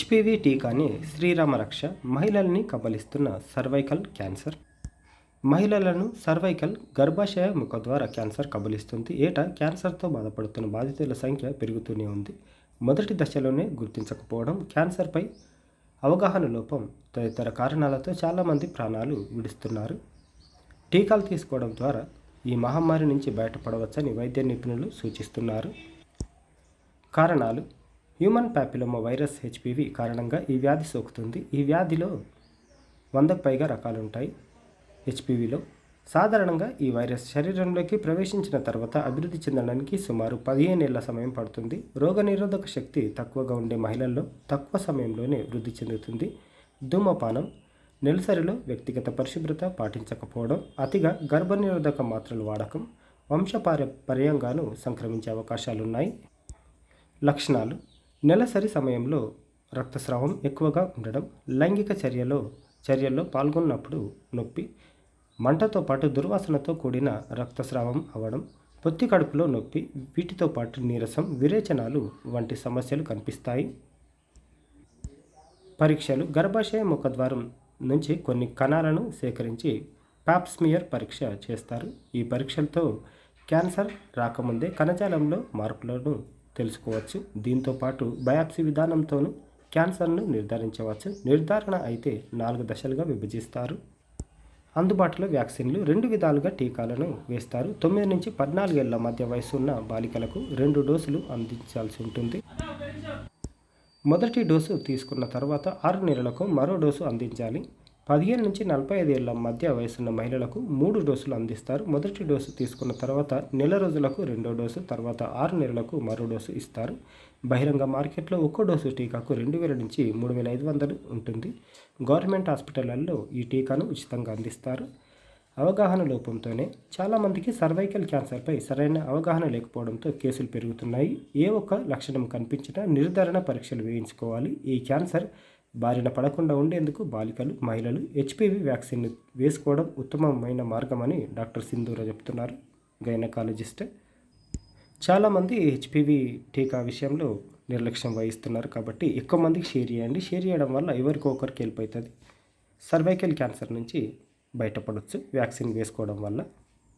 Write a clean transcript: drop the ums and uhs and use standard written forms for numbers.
HPV టీకాని Srirama రక్ష మహిళల్ని కబలిస్తున్న cervical cancer. మహిళలను సర్వైకల్ గర్భాశయ ముఖద్వార క్యాన్సర్ కబలిస్తుంది. ఏటా క్యాన్సర్తో బాధపడుతున్న బాధితుల సంఖ్య పెరుగుతూనే ఉంది. మొదటి దశలోనే గుర్తించకపోవడం, క్యాన్సర్పై అవగాహన లోపం తదితర కారణాలతో చాలామంది ప్రాణాలు విడుస్తున్నారు. టీకాలు తీసుకోవడం ద్వారా ఈ మహమ్మారి నుంచి బయటపడవచ్చని వైద్య నిపుణులు సూచిస్తున్నారు. కారణాలు: హ్యూమన్ ప్యాపిలోమా వైరస్ హెచ్పివి కారణంగా ఈ వ్యాధి సోకుతుంది. ఈ వ్యాధిలో 100కు పైగా రకాలుంటాయి. హెచ్పివిలో సాధారణంగా ఈ వైరస్ శరీరంలోకి ప్రవేశించిన తర్వాత అభివృద్ధి చెందడానికి సుమారు 15 ఏళ్ల సమయం పడుతుంది. రోగనిరోధక శక్తి తక్కువగా ఉండే మహిళల్లో తక్కువ సమయంలోనే వృద్ధి చెందుతుంది. ధూమపానం, నెలసరిలో వ్యక్తిగత పరిశుభ్రత పాటించకపోవడం, అతిగా గర్భనిరోధక మాత్రలు వాడకం వంశపారంపర్యంగానూ సంక్రమించే అవకాశాలున్నాయి. లక్షణాలు: నెలసరి సమయంలో రక్తస్రావం ఎక్కువగా ఉండడం, లైంగిక చర్యల్లో పాల్గొన్నప్పుడు నొప్పి, మంటతో పాటు దుర్వాసనతో కూడిన రక్తస్రావం అవ్వడం, పొత్తి కడుపులో నొప్పి, వీటితో పాటు నీరసం, విరేచనాలు వంటి సమస్యలు కనిపిస్తాయి. పరీక్షలు: గర్భాశయ ముఖద్వారం నుంచి కొన్ని కణాలను సేకరించి పాప్స్మియర్ పరీక్ష చేస్తారు. ఈ పరీక్షలతో క్యాన్సర్ రాకముందే కణజాలంలో మార్పులను తెలుసుకోవచ్చు. దీంతో పాటు బయాప్సీ విధానంతోనూ క్యాన్సర్ను నిర్ధారించవచ్చు. నిర్ధారణ అయితే 4 దశలుగా విభజిస్తారు. అందుబాటులో వ్యాక్సిన్లు: 2 విధాలుగా టీకాలను వేస్తారు. 9 నుంచి 14 ఏళ్ల మధ్య వయసు ఉన్న బాలికలకు 2 డోసులు అందించాల్సి ఉంటుంది. మొదటి డోసు తీసుకున్న తర్వాత 6 నెలలకు మరో డోసు అందించాలి. 15 నుంచి 45 ఏళ్ల మధ్య వయసున్న మహిళలకు 3 డోసులు అందిస్తారు. మొదటి డోసు తీసుకున్న తర్వాత నెల రోజులకు రెండో డోసు, తర్వాత 6 నెలలకు మరో డోసు ఇస్తారు. బహిరంగ మార్కెట్లో ఒక్కో డోసు టీకాకు 2000 నుంచి 3500 ఉంటుంది. గవర్నమెంట్ హాస్పిటళ్లలో ఈ టీకాను ఉచితంగా అందిస్తారు. అవగాహన లోపంతోనే చాలామందికి సర్వైకల్ క్యాన్సర్పై సరైన అవగాహన లేకపోవడంతో కేసులు పెరుగుతున్నాయి. ఏ ఒక్క లక్షణం కనిపించినా నిర్ధారణ పరీక్షలు వేయించుకోవాలి. ఈ క్యాన్సర్ బారిన పడకుండా ఉండేందుకు బాలికలు, మహిళలు హెచ్పివి వ్యాక్సిన్ వేసుకోవడం ఉత్తమమైన మార్గమని డాక్టర్ సింధూర చెప్తున్నారు, గైనకాలజిస్ట్. చాలామంది హెచ్పివి టీకా విషయంలో నిర్లక్ష్యం వహిస్తున్నారు. కాబట్టి ఎక్కువ మందికి షేర్ చేయండి. షేర్ చేయడం వల్ల ఎవరికో ఒకరికి హెల్ప్ అవుతుంది. సర్వైకల్ క్యాన్సర్ నుంచి బయటపడవచ్చు వ్యాక్సిన్ వేసుకోవడం వల్ల.